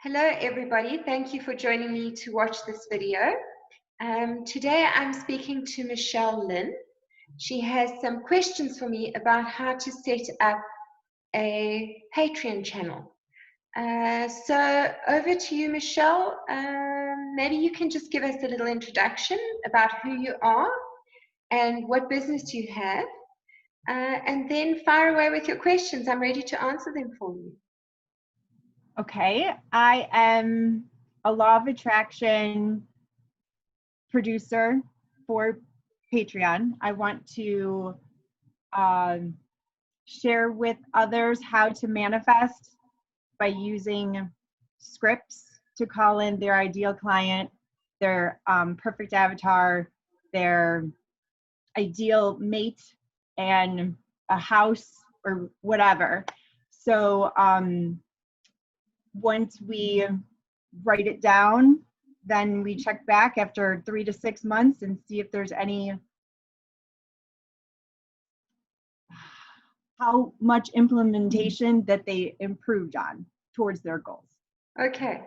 Hello everybody, thank you for joining me to watch this video. Today I'm speaking to Michele Lynn. She has some questions for me about how to set up a Patreon channel. So over to you, Michele. Maybe you can just give us a little introduction about who you are and what business you have, and then fire away with your questions. I'm ready to answer them for you. Okay, I am a law of attraction producer for Patreon. I want to share with others how to manifest by using scripts to call in their ideal client, their perfect avatar, their ideal mate, and a house or whatever. So once we write it down, then we check back after 3 to 6 months and see if there's how much implementation that they improved on towards their goals. Okay.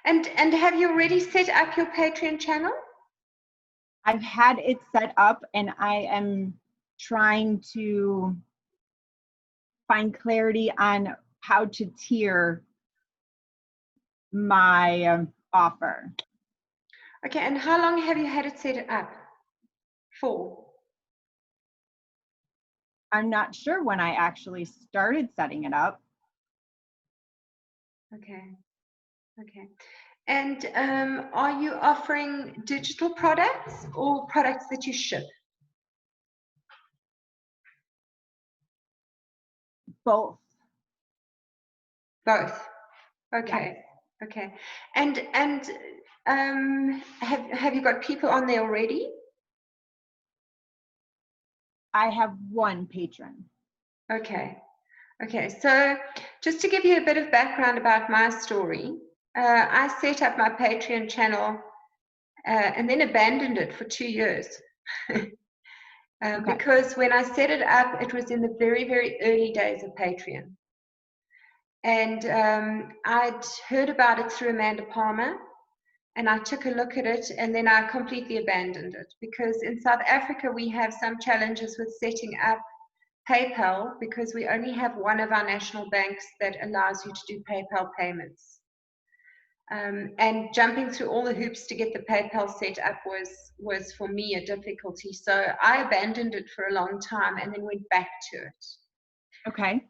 And have you already set up your Patreon channel? I've had it set up and I am trying to find clarity on how to tier my offer. Okay, and how long have you had it set up for? I'm not sure when I actually started setting it up. Okay. And are you offering digital products or products that you ship? Both. Both. Okay. Yes. Okay. And have you got people on there already? I have one patron. Okay. So just to give you a bit of background about my story, I set up my Patreon channel and then abandoned it for 2 years. Okay. Because when I set it up, it was in the very, very early days of Patreon. And I'd heard about it through Amanda Palmer, and I took a look at it, and then I completely abandoned it. Because in South Africa, we have some challenges with setting up PayPal, because we only have one of our national banks that allows you to do PayPal payments. And jumping through all the hoops to get the PayPal set up was for me a difficulty. So I abandoned it for a long time and then went back to it. Okay.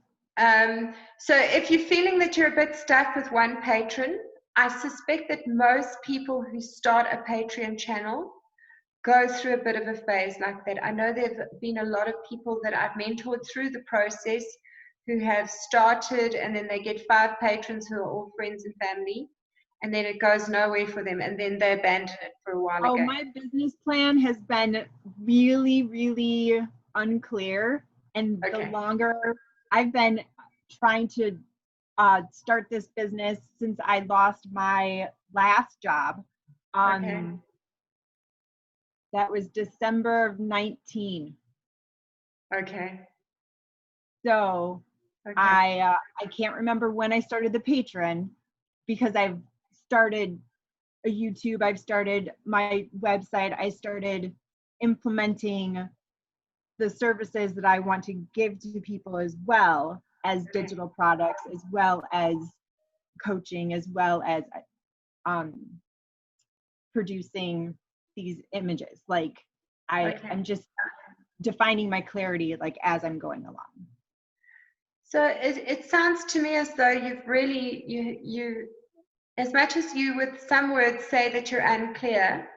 So if you're feeling that you're a bit stuck with one patron, I suspect that most people who start a Patreon channel go through a bit of a phase like that. I know there have been a lot of people that I've mentored through the process who have started and then they get 5 patrons who are all friends and family, and then it goes nowhere for them, and then they abandon it for a while again. My business plan has been really, really unclear, and Okay. the longer I've been trying to start this business since I lost my last job. Okay. That was December of 19. Okay. So Okay. I can't remember when I started the Patreon, because I've started a YouTube, I've started my website, I started implementing the services that I want to give to people, as well as digital products, as well as coaching, as well as producing these images. Like I'm just defining my clarity like as I'm going along. So it sounds to me as though you've really, you as much as you with some words say that you're unclear,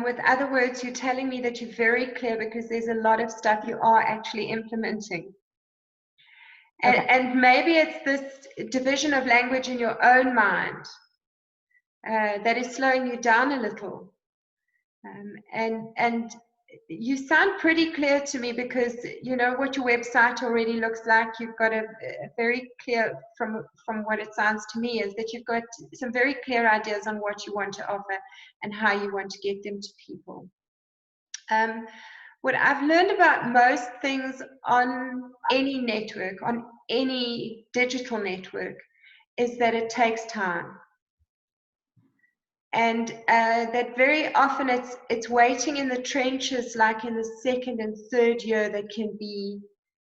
with other words you're telling me that you're very clear, because there's a lot of stuff you are actually implementing. And maybe it's this division of language in your own mind that is slowing you down a little. And you sound pretty clear to me, because you know what your website already looks like. You've got a very clear, from what it sounds to me, is that you've got some very clear ideas on what you want to offer and how you want to get them to people. What I've learned about most things on any network, on any digital network, is that it takes time. And that very often it's waiting in the trenches, like in the second and third year, that can be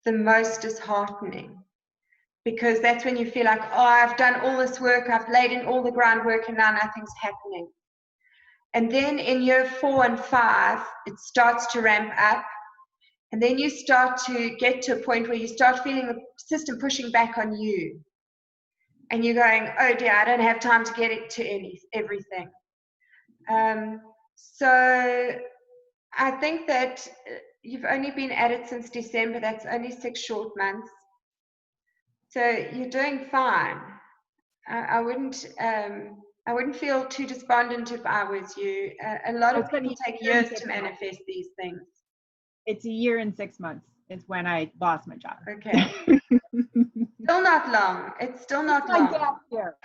the most disheartening, because that's when you feel like, oh, I've done all this work, I've laid in all the groundwork, and now nothing's happening. And then in year 4 and 5, it starts to ramp up. And then you start to get to a point where you start feeling the system pushing back on you. And you're going, oh dear, I don't have time to get it to everything. So I think that you've only been at it since December. That's only 6 short months. So you're doing fine. I wouldn't feel too despondent if I was you. A lot of people take years to manifest these things. It's a year and 6 months is when I lost my job. Okay. Still not long. It's still not long. My gap year.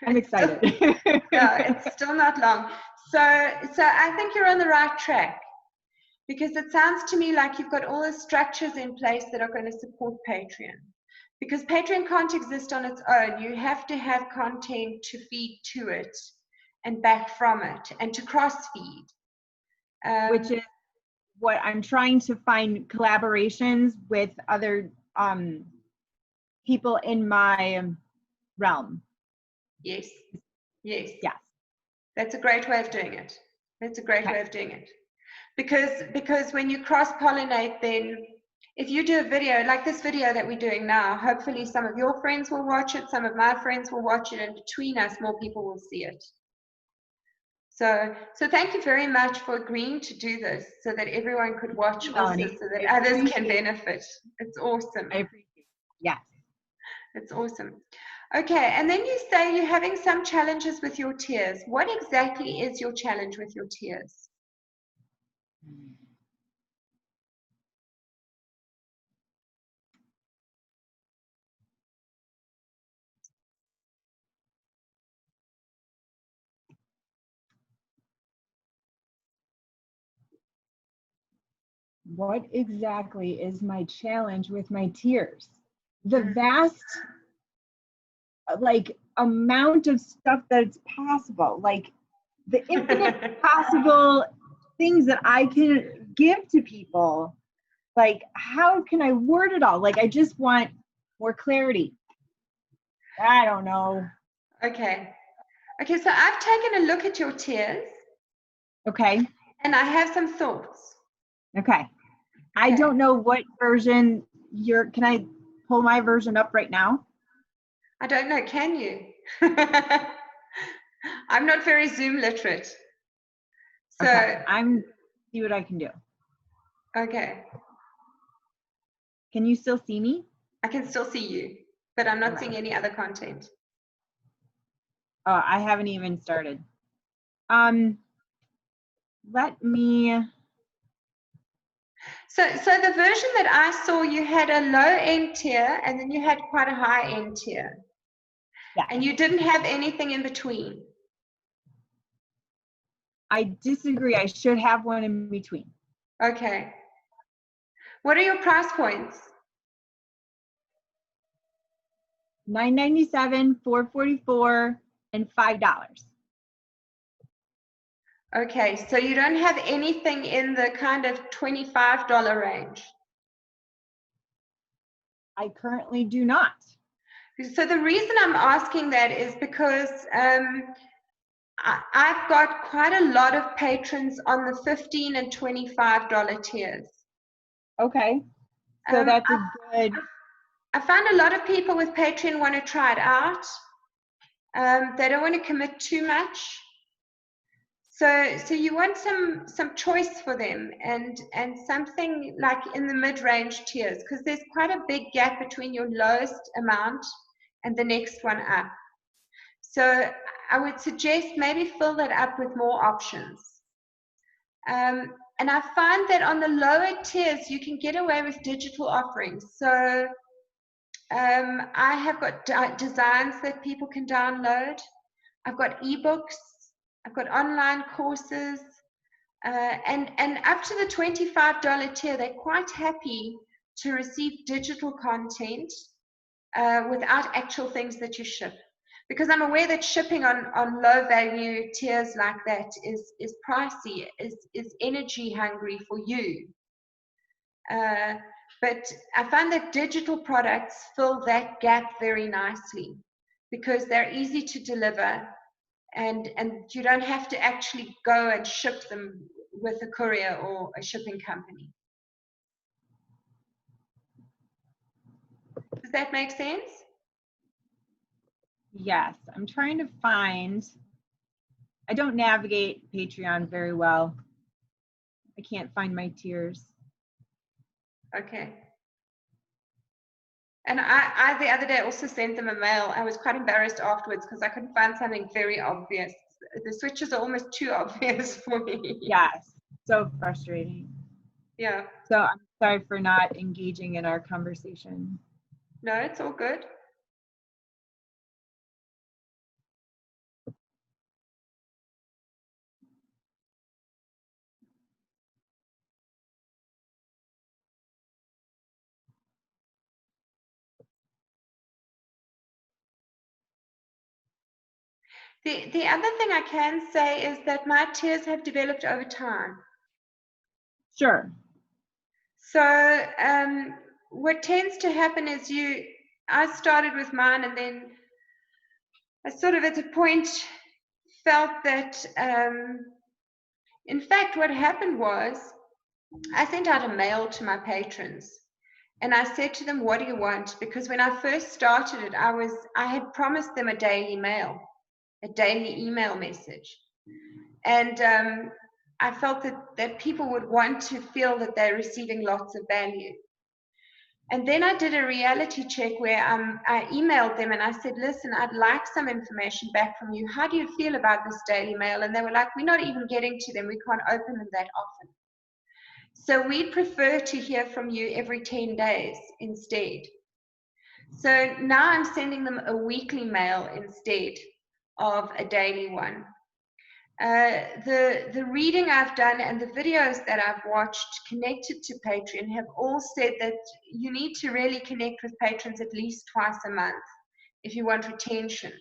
I'm excited. No, it's still not long. So I think you're on the right track, because it sounds to me like you've got all the structures in place that are going to support Patreon. Because Patreon can't exist on its own. You have to have content to feed to it and back from it and to cross feed. Which is what I'm trying to find, collaborations with other people in my realm. Yes. Yes. Yes. That's a great way of doing it. That's a great way of doing it. Because when you cross-pollinate, then if you do a video like this video that we're doing now, hopefully some of your friends will watch it, some of my friends will watch it, and between us, more people will see it. So thank you very much for agreeing to do this so that everyone could watch also, so that others can benefit. It's awesome. I appreciate it. Yes. It's awesome. Okay, and then you say you're having some challenges with your tears. What exactly is your challenge with your tears? What exactly is my challenge with my tears? The vast, like, amount of stuff that's possible, like the infinite possible things that I can give to people. Like, how can I word it all? Like, I just want more clarity. I don't know. Okay. Okay, so I've taken a look at your tears. Okay. And I have some thoughts. Okay. I don't know what version can I pull my version up right now? I don't know, can you? I'm not very Zoom literate. So okay. See what I can do. Okay. Can you still see me? I can still see you, but I'm not seeing any other content. Oh, I haven't even started. Let me. So the version that I saw, you had a low end tier and then you had quite a high end tier. Yeah. And you didn't have anything in between. I disagree. I should have one in between. Okay. What are your price points? $9.97, $4.44, and $5. Okay, so you don't have anything in the kind of $25 range? I currently do not. So the reason I'm asking that is because I've got quite a lot of patrons on the $15 and $25 tiers. Okay, so that's a good. I find a lot of people with Patreon want to try it out. They don't want to commit too much. So you want some choice for them and something like in the mid-range tiers, because there's quite a big gap between your lowest amount and the next one up. So I would suggest maybe fill that up with more options. And I find that on the lower tiers, you can get away with digital offerings. So I have got designs that people can download. I've got ebooks. I've got online courses. And up to the $25 tier, they're quite happy to receive digital content without actual things that you ship. Because I'm aware that shipping on low value tiers like that is pricey, is energy hungry for you. But I find that digital products fill that gap very nicely because they're easy to deliver, and you don't have to actually go and ship them with a courier or a shipping company. Does that make sense? Yes, I'm trying to find, I don't navigate Patreon very well. I can't find my tiers. Okay. And I the other day also sent them a mail. I was quite embarrassed afterwards because I couldn't find something very obvious. The switches are almost too obvious for me. Yes, so frustrating. Yeah. So I'm sorry for not engaging in our conversation. No, it's all good. The other thing I can say is that my tiers have developed over time. Sure. So what tends to happen is I started with mine, and then I sort of at a point felt that, in fact, what happened was I sent out a mail to my patrons. And I said to them, what do you want? Because when I first started it, I had promised them a daily email message. And I felt that people would want to feel that they're receiving lots of value. And then I did a reality check where I emailed them and I said, listen, I'd like some information back from you. How do you feel about this daily mail? And they were like, we're not even getting to them. We can't open them that often. So we'd prefer to hear from you every 10 days instead. So now I'm sending them a weekly mail instead of a daily one. The reading I've done and the videos that I've watched connected to Patreon have all said that you need to really connect with patrons at least twice a month if you want retention.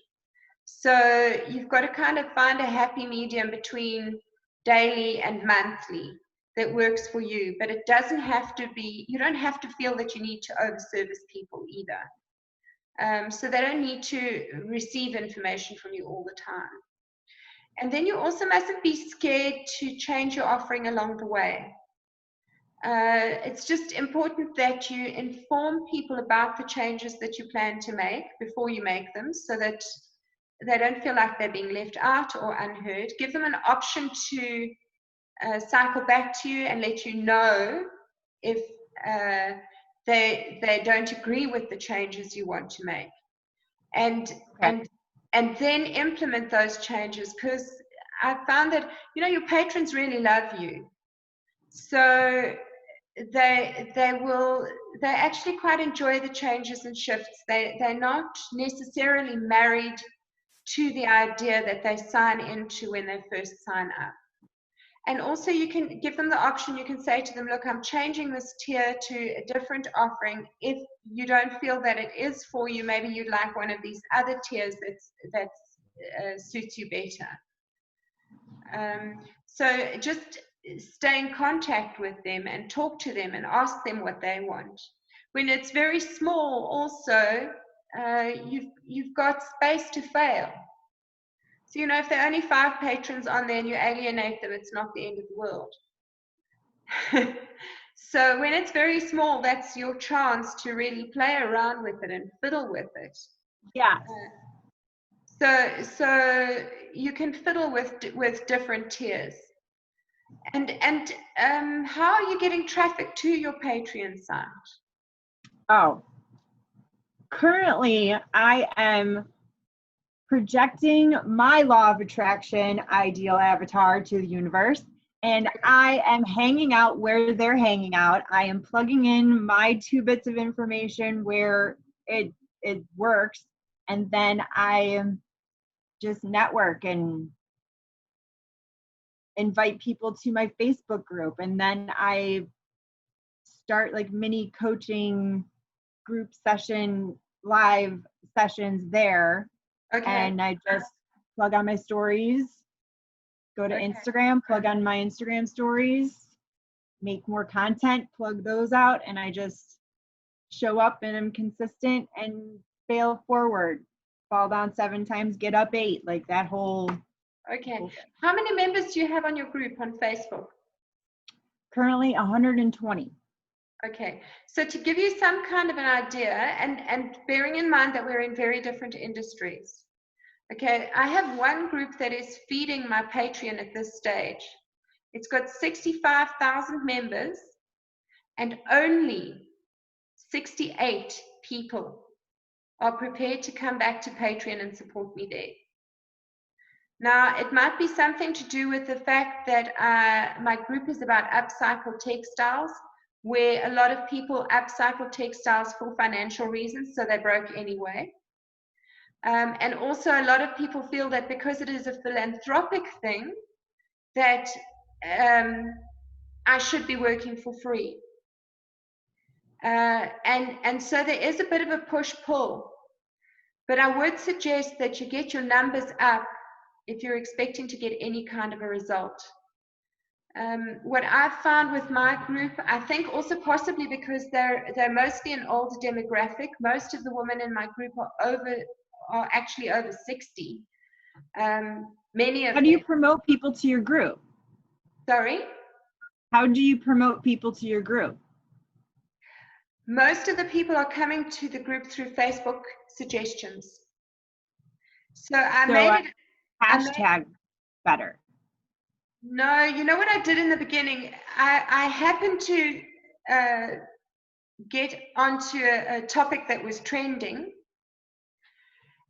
So you've got to kind of find a happy medium between daily and monthly that works for you, but it doesn't have to be, you don't have to feel that you need to overservice people either. So they don't need to receive information from you all the time. And then you also mustn't be scared to change your offering along the way. It's just important that you inform people about the changes that you plan to make before you make them, so that they don't feel like they're being left out or unheard. Give them an option to cycle back to you and let you know if they don't agree with the changes you want to make. And then implement those changes, because I found that your patrons really love you, so they actually quite enjoy the changes and shifts. They're not necessarily married to the idea that they sign into when they first sign up. And also you can give them the option. You can say to them, look, I'm changing this tier to a different offering. If you don't feel that it is for you, maybe you'd like one of these other tiers that suits you better. So just stay in contact with them and talk to them and ask them what they want. When it's very small also, you've got space to fail. So, if there are only 5 patrons on there and you alienate them, it's not the end of the world. So when it's very small, that's your chance to really play around with it and fiddle with it. Yeah. So you can fiddle with different tiers. And how are you getting traffic to your Patreon site? Oh, currently I am projecting my law of attraction ideal avatar to the universe, and I am hanging out where they're hanging out. I am plugging in my 2 bits of information where it works, and then I just network and invite people to my Facebook group, and then I start like mini coaching group session live sessions there. Okay. And I just plug on my stories, go to Instagram, plug on my Instagram stories, make more content, plug those out, and I just show up and I'm consistent and fail forward. Fall down 7 times, get up 8, like that whole. Okay. How many members do you have on your group on Facebook? Currently 120. Okay. So to give you some kind of an idea, and bearing in mind that we're in very different industries. Okay, I have one group that is feeding my Patreon at this stage. It's got 65,000 members and only 68 people are prepared to come back to Patreon and support me there. Now, it might be something to do with the fact that my group is about upcycled textiles, where a lot of people upcycle textiles for financial reasons, so they broke anyway. And also a lot of people feel that because it is a philanthropic thing, that I should be working for free. And so there is a bit of a push-pull. But I would suggest that you get your numbers up if you're expecting to get any kind of a result. What I've found with my group, I think also possibly because they're mostly an older demographic. Most of the women in my group are actually over 60. Many of How do you promote people to your group? Sorry? How do you promote people to your group? Most of the people are coming to the group through Facebook suggestions. So I made it hashtag better. No, you know what I did in the beginning? I happened to get onto a topic that was trending.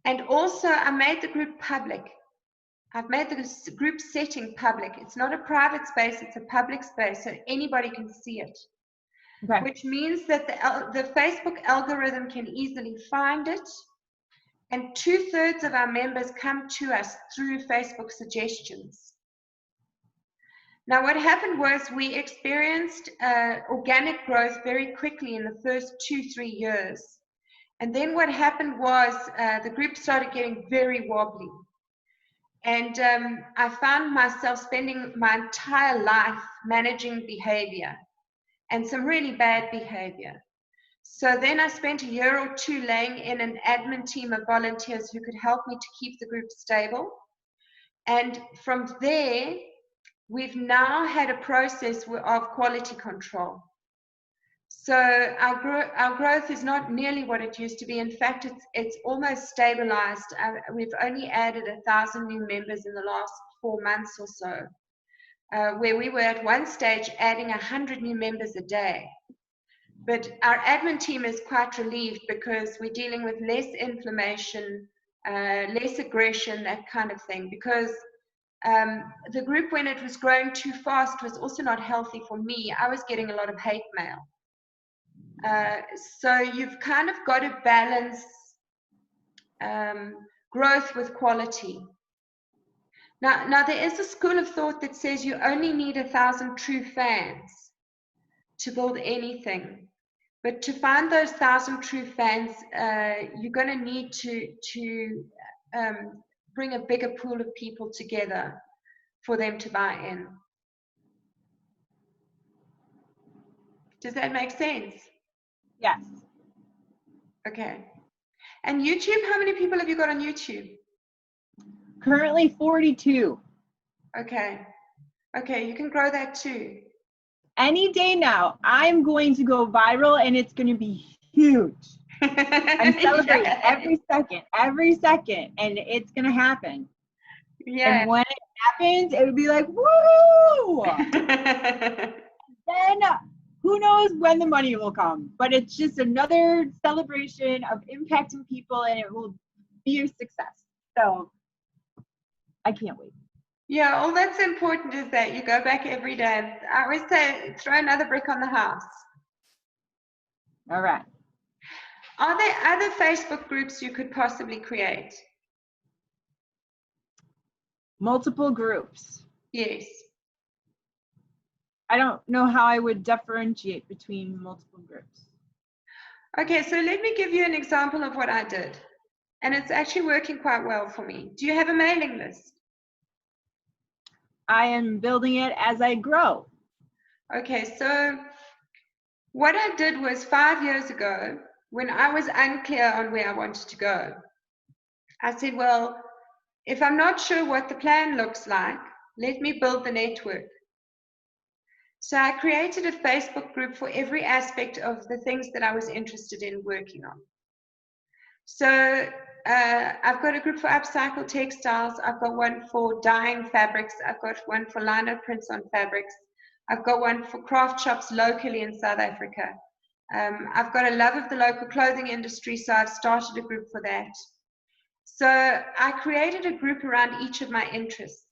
And also I made the group public. I've made the group setting public. It's not a private space, it's a public space, so anybody can see it. Okay. Which means that the Facebook algorithm can easily find it. And 2/3 of our members come to us through Facebook suggestions. Now, what happened was we experienced organic growth very quickly in the first 2-3 years. And then what happened was the group started getting very wobbly. And I found myself spending my entire life managing behavior and some really bad behavior. So then I spent a year or 2 laying in an admin team of volunteers who could help me to keep the group stable. And from there, we've now had a process of quality control. So our growth is not nearly what it used to be. In fact, it's almost stabilized. We've only added 1,000 new members in the last 4 months or so, where we were at one stage adding 100 new members a day. But our admin team is quite relieved because we're dealing with less inflammation, less aggression, that kind of thing. Because the group, when it was growing too fast, was also not healthy for me. I was getting a lot of hate mail. So you've kind of got to balance growth with quality. Now there is a school of thought that says you only need 1,000 true fans to build anything. But to find those 1,000 true fans, you're going to need to bring a bigger pool of people together for them to buy in. Does that make sense? Yes. Okay. And YouTube, how many people have you got on YouTube? Currently 42. Okay. Okay, you can grow that too. Any day now, I'm going to go viral and it's going to be huge. I'm celebrating every second, and it's going to happen. Yeah. And when it happens, it would be like, woo! Then who knows when the money will come, but it's just another celebration of impacting people, and it will be a success. So I can't wait. Yeah, all that's important is that you go back every day. I always say, throw another brick on the house. All right. Are there other Facebook groups you could possibly create? Multiple groups. Yes. I don't know how I would differentiate between multiple groups. Okay, so let me give you an example of what I did. And it's actually working quite well for me. Do you have a mailing list? I am building it as I grow. Okay, so what I did was 5 years ago, when I was unclear on where I wanted to go, I said, well, if I'm not sure what the plan looks like, let me build the network. So I created a Facebook group for every aspect of the things that I was interested in working on. So I've got a group for upcycled textiles. I've got one for dyeing fabrics. I've got one for lino prints on fabrics. I've got one for craft shops locally in South Africa. I've got a love of the local clothing industry, so I've started a group for that. So I created a group around each of my interests.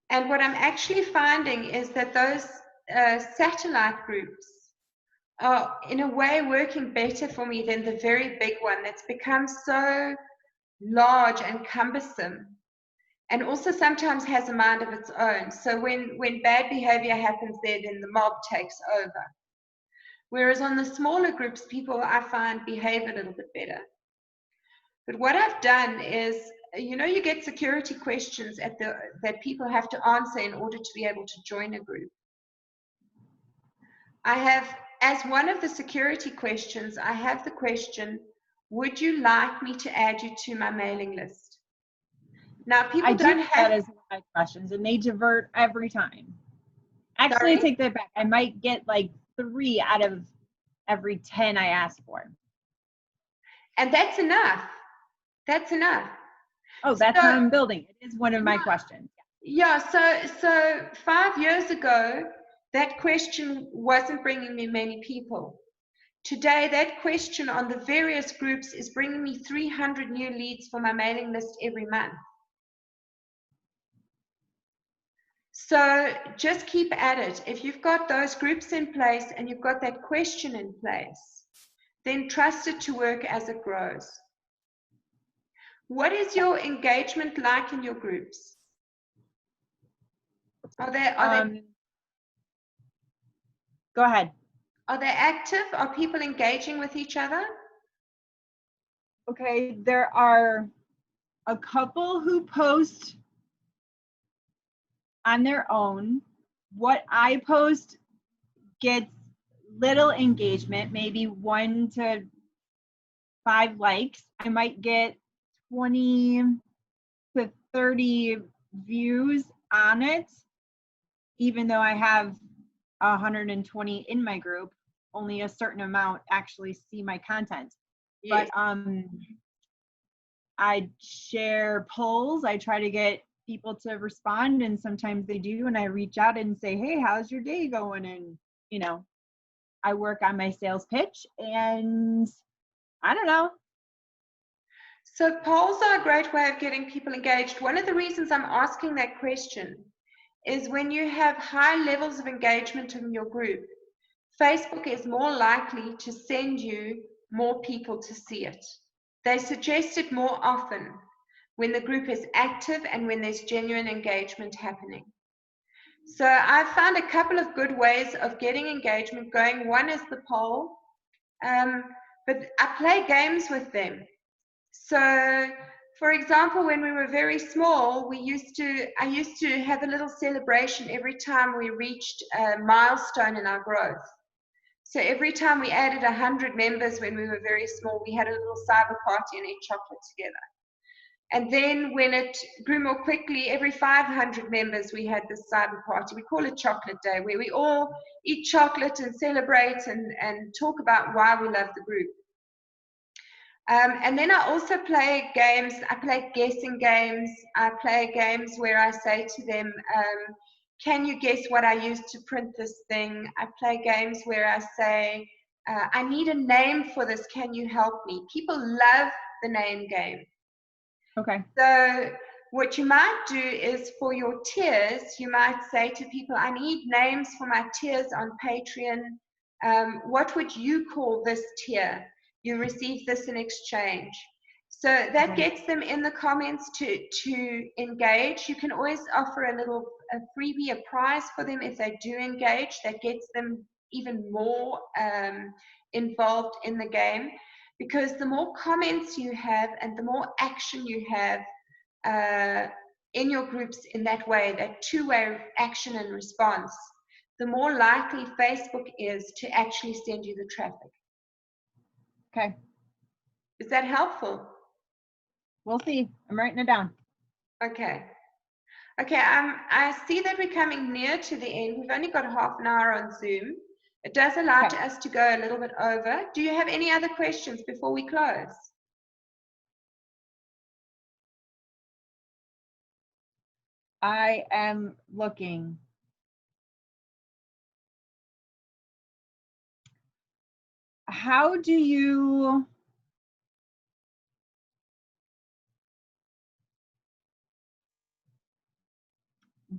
And what I'm actually finding is that those satellite groups are in a way working better for me than the very big one that's become so large and cumbersome, and also sometimes has a mind of its own. So when bad behavior happens there, then the mob takes over. Whereas on the smaller groups, people I find behave a little bit better. But what I've done is, you get security questions that people have to answer in order to be able to join a group. I have, as one of the security questions, I have the question, would you like me to add you to my mailing list? Now, people I don't do have that as one of my questions, and they divert every time. Actually, I Sorry? take that back. I might get like 3 out of every 10 I ask for. And that's enough. That's enough. Oh, that's So, how I'm building. It is one of my questions. yeah, so 5 years ago, that question wasn't bringing me many people. Today, that question on the various groups is bringing me 300 new leads for my mailing list every month. So just keep at it. If you've got those groups in place and you've got that question in place, then trust it to work as it grows. What is your engagement like in your groups? Are they Go ahead. Are they active? Are people engaging with each other? Okay, there are a couple who post on their own. What I post gets little engagement, maybe 1 to 5 likes. I might get 20 to 30 views on it, even though I have 120 in my group. Only a certain amount actually see my content. Yes. But I share polls. I try to get people to respond, and sometimes they do, and I reach out and say, hey, how's your day going? And I work on my sales pitch, and I don't know. So polls are a great way of getting people engaged. One of the reasons I'm asking that question is when you have high levels of engagement in your group, Facebook is more likely to send you more people to see it. They suggest it more often when the group is active and when there's genuine engagement happening. So I've found a couple of good ways of getting engagement going. One is the poll, but I play games with them. So, for example, when we were very small, I used to have a little celebration every time we reached a milestone in our growth. So every time we added 100 members when we were very small, we had a little cyber party and ate chocolate together. And then when it grew more quickly, every 500 members, we had this cyber party. We call it Chocolate Day, where we all eat chocolate and celebrate and talk about why we love the group. And then I also play games. I play guessing games. I play games where I say to them, can you guess what I used to print this thing? I play games where I say, I need a name for this. Can you help me? People love the name game. Okay. So what you might do is for your tiers, you might say to people, I need names for my tiers on Patreon. What would you call this tier? You receive this in exchange. So that gets them in the comments to engage. You can always offer a freebie, a prize for them if they do engage. That gets them even more involved in the game, because the more comments you have and the more action you have in your groups in that way, that two-way action and response, the more likely Facebook is to actually send you the traffic. Okay. Is that helpful? We'll see. I'm writing it down. Okay. Okay, I see that we're coming near to the end. We've only got half an hour on Zoom. It does allow us to go a little bit over. Do you have any other questions before we close? I am looking. How do you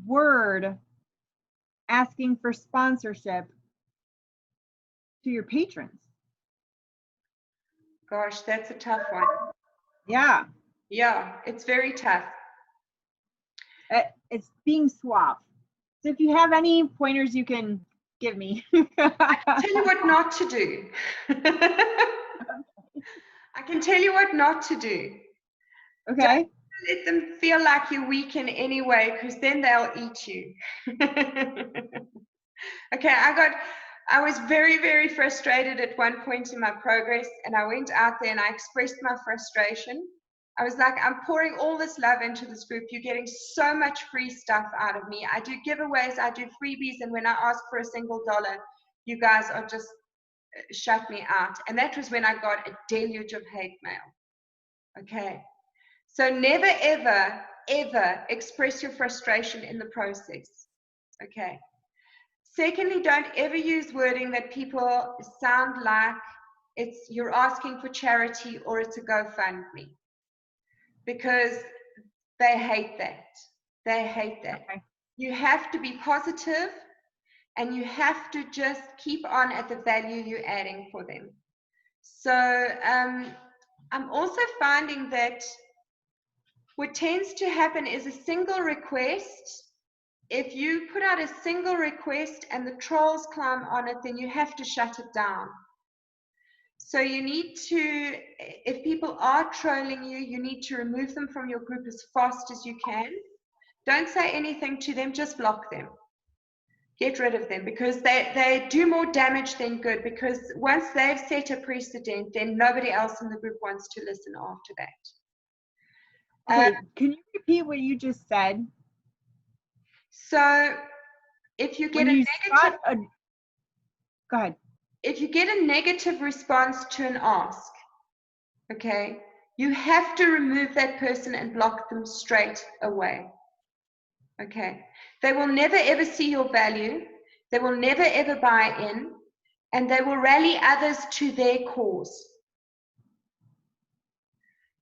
word asking for sponsorship to your patrons? Gosh, that's a tough one. Yeah. Yeah, it's very tough. It's being suave. So if you have any pointers you can give me. I can tell you what not to do. I can tell you what not to do. Okay. Don't let them feel like you're weak in any way, because then they'll eat you. Okay, I was very, very frustrated at one point in my progress, and I went out there and I expressed my frustration. I was like, I'm pouring all this love into this group. You're getting so much free stuff out of me. I do giveaways, I do freebies, and when I ask for a single dollar, you guys are just shut me out. And that was when I got a deluge of hate mail. Okay. So never, ever, ever express your frustration in the process. Okay. Secondly, don't ever use wording that people sound like you're asking for charity or it's a GoFundMe, because they hate that. They hate that. Okay. You have to be positive, and you have to just keep on at the value you're adding for them. So I'm also finding that what tends to happen is a single request. If you put out a single request and the trolls climb on it, then you have to shut it down. So you need to, if people are trolling you, you need to remove them from your group as fast as you can. Don't say anything to them, just block them. Get rid of them, because they do more damage than good, because once they've set a precedent, then nobody else in the group wants to listen after that. Okay, can you repeat what you just said? So if you get go ahead. If you get a negative response to an ask, okay, you have to remove that person and block them straight away. Okay, they will never ever see your value, they will never ever buy in, and they will rally others to their cause.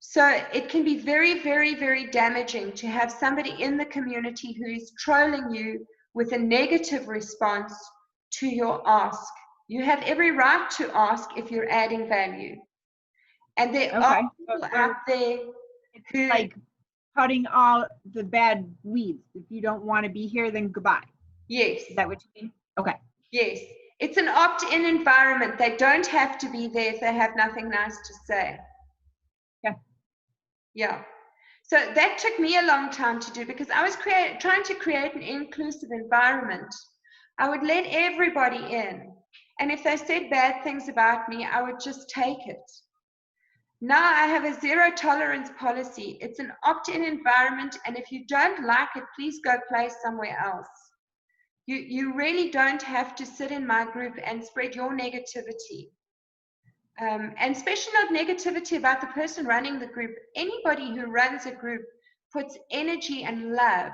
So it can be very, very, very damaging to have somebody in the community who is trolling you with a negative response to your ask. You have every right to ask if you're adding value. And there are people out there who, like, cutting all the bad weeds. If you don't want to be here, then goodbye. Yes. Is that what you mean? Okay. Yes. It's an opt-in environment. They don't have to be there if they have nothing nice to say. Yeah. Yeah. So that took me a long time to do, because I was trying to create an inclusive environment. I would let everybody in. And if they said bad things about me, I would just take it. Now I have a zero tolerance policy. It's an opt-in environment, and if you don't like it, please go play somewhere else. You really don't have to sit in my group and spread your negativity. And especially not negativity about the person running the group. Anybody who runs a group puts energy and love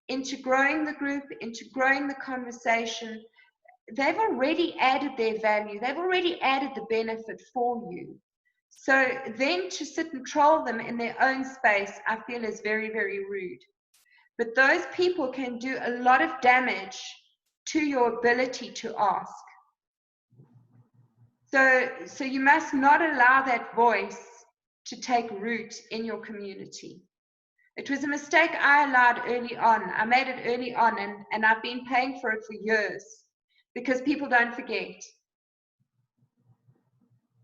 into growing the group, into growing the conversation. They've already added their value. They've already added the benefit for you. So then to sit and troll them in their own space, I feel is very, very rude. But those people can do a lot of damage to your ability to ask. So you must not allow that voice to take root in your community. It was a mistake I allowed early on. I made it early on, and I've been paying for it for years. because people don't forget.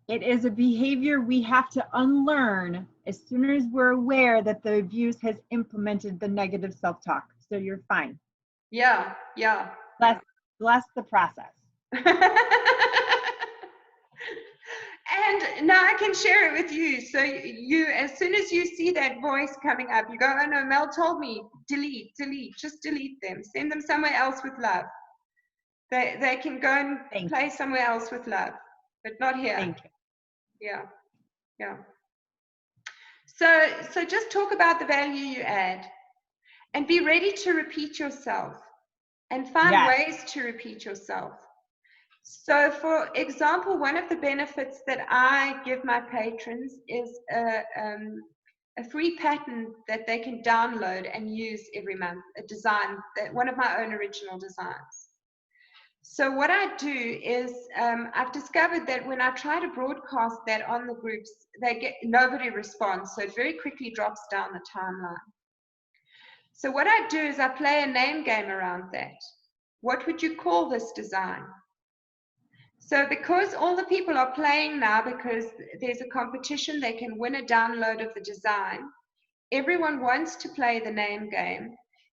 It is a behavior we have to unlearn as soon as we're aware that the abuse has implemented the negative self-talk. So you're fine. Yeah. Bless the process. And now I can share it with you. So you, as soon as you see that voice coming up, you go, oh no, Mel told me, delete, just delete them. Send them somewhere else with love. They can go and play somewhere else with love, but not here. Thank you. Yeah. So just talk about the value you add and be ready to repeat yourself and find ways to repeat yourself. So for example, one of the benefits that I give my patrons is a free pattern that they can download and use every month, a design, one of my own original designs. So what I do is I've discovered that when I try to broadcast that on the groups, nobody responds, so it very quickly drops down the timeline. So what I do is I play a name game around that. What would you call this design? So because all the people are playing now, because there's a competition, they can win a download of the design. Everyone wants to play the name game.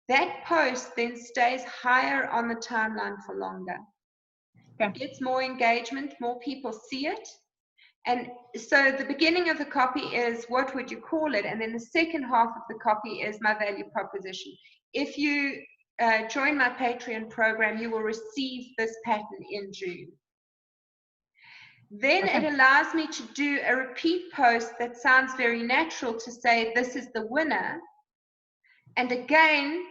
That post then stays higher on the timeline for longer. It gets more engagement, more people see it. And so the beginning of the copy is, what would you call it? And then the second half of the copy is my value proposition. If you join my Patreon program, you will receive this pattern in June. Then it allows me to do a repeat post that sounds very natural to say, this is the winner. And again,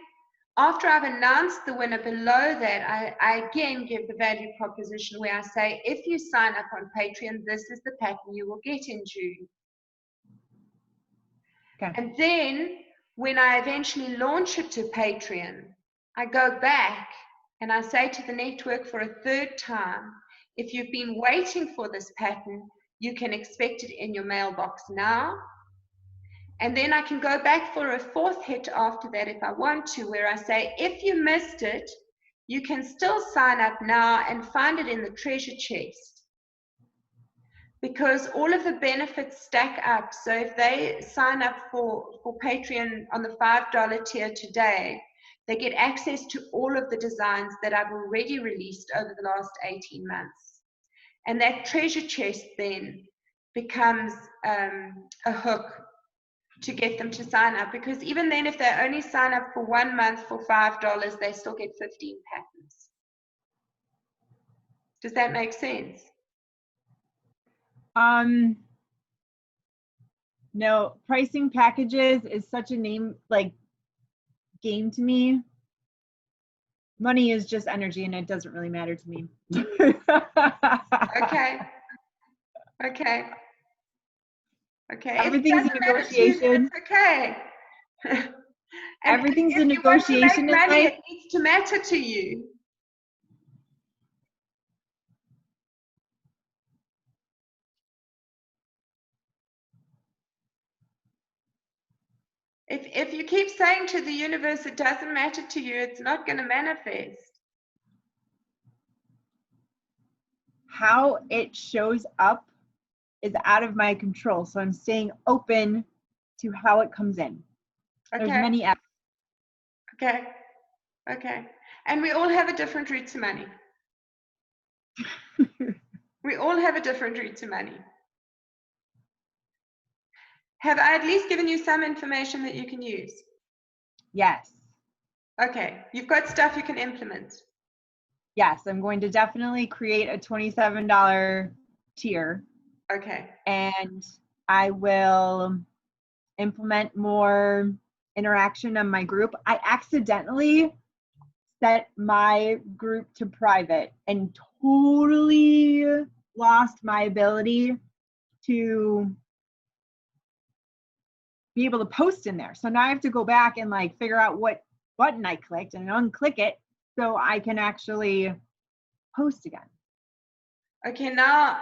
after I've announced the winner below that, I again give the value proposition where I say, if you sign up on Patreon, this is the pattern you will get in June. And then when I eventually launch it to Patreon, I go back and I say to the network for a third time, if you've been waiting for this pattern, you can expect it in your mailbox now. And then I can go back for a fourth hit after that if I want to, where I say, if you missed it, you can still sign up now and find it in the treasure chest. Because all of the benefits stack up. So if they sign up for Patreon on the $5 tier today, they get access to all of the designs that I've already released over the last 18 months. And that treasure chest then becomes a hook to get them to sign up. Because even then, if they only sign up for 1 month for $5, they still get 15 patterns. Does that make sense? No, pricing packages is such a game to me. Money is just energy and it doesn't really matter to me. Okay. Everything's a negotiation. Okay. Everything's a negotiation in life. It needs to matter to you. If you keep saying to the universe it doesn't matter to you, it's not going to manifest. How it shows up is out of my control, so I'm staying open to how it comes in. There's many apps. Okay. And we all have a different route to money. We all have a different route to money. Have I at least given you some information that you can use? Yes. Okay, you've got stuff you can implement. Yes, I'm going to definitely create a $27 tier. Okay. And I will implement more interaction on my group. I accidentally set my group to private and totally lost my ability to be able to post in there. So now I have to go back and figure out what button I clicked and unclick it so I can actually post again. Okay, now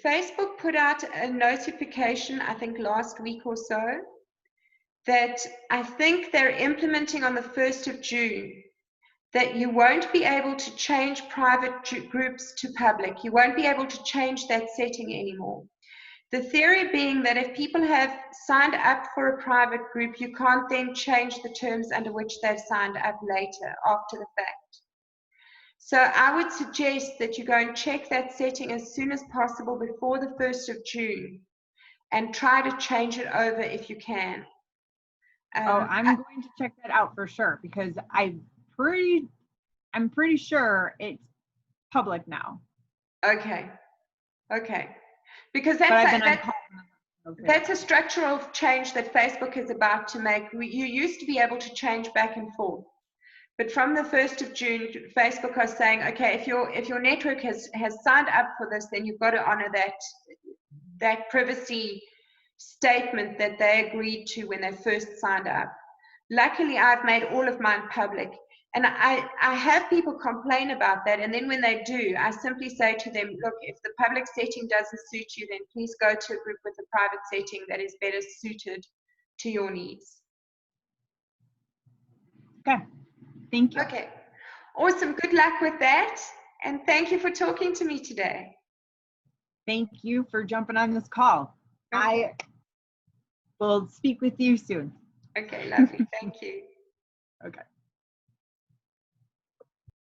Facebook put out a notification, I think last week or so, that I think they're implementing on the 1st of June, that you won't be able to change private groups to public. You won't be able to change that setting anymore. The theory being that if people have signed up for a private group, you can't then change the terms under which they've signed up later, after the fact. So I would suggest that you go and check that setting as soon as possible before the 1st of June and try to change it over if you can. I'm going to check that out for sure, because I'm pretty sure it's public now. Okay. Because that's a structural change that Facebook is about to make. You used to be able to change back and forth, but from the 1st of June, Facebook are saying, okay, if your network has signed up for this, then you've got to honor that privacy statement that they agreed to when they first signed up. Luckily, I've made all of mine public. And I have people complain about that. And then when they do, I simply say to them, look, if the public setting doesn't suit you, then please go to a group with a private setting that is better suited to your needs. Okay, thank you. Okay, awesome. Good luck with that. And thank you for talking to me today. Thank you for jumping on this call. Okay. I will speak with you soon. Okay, lovely. Thank you. Okay.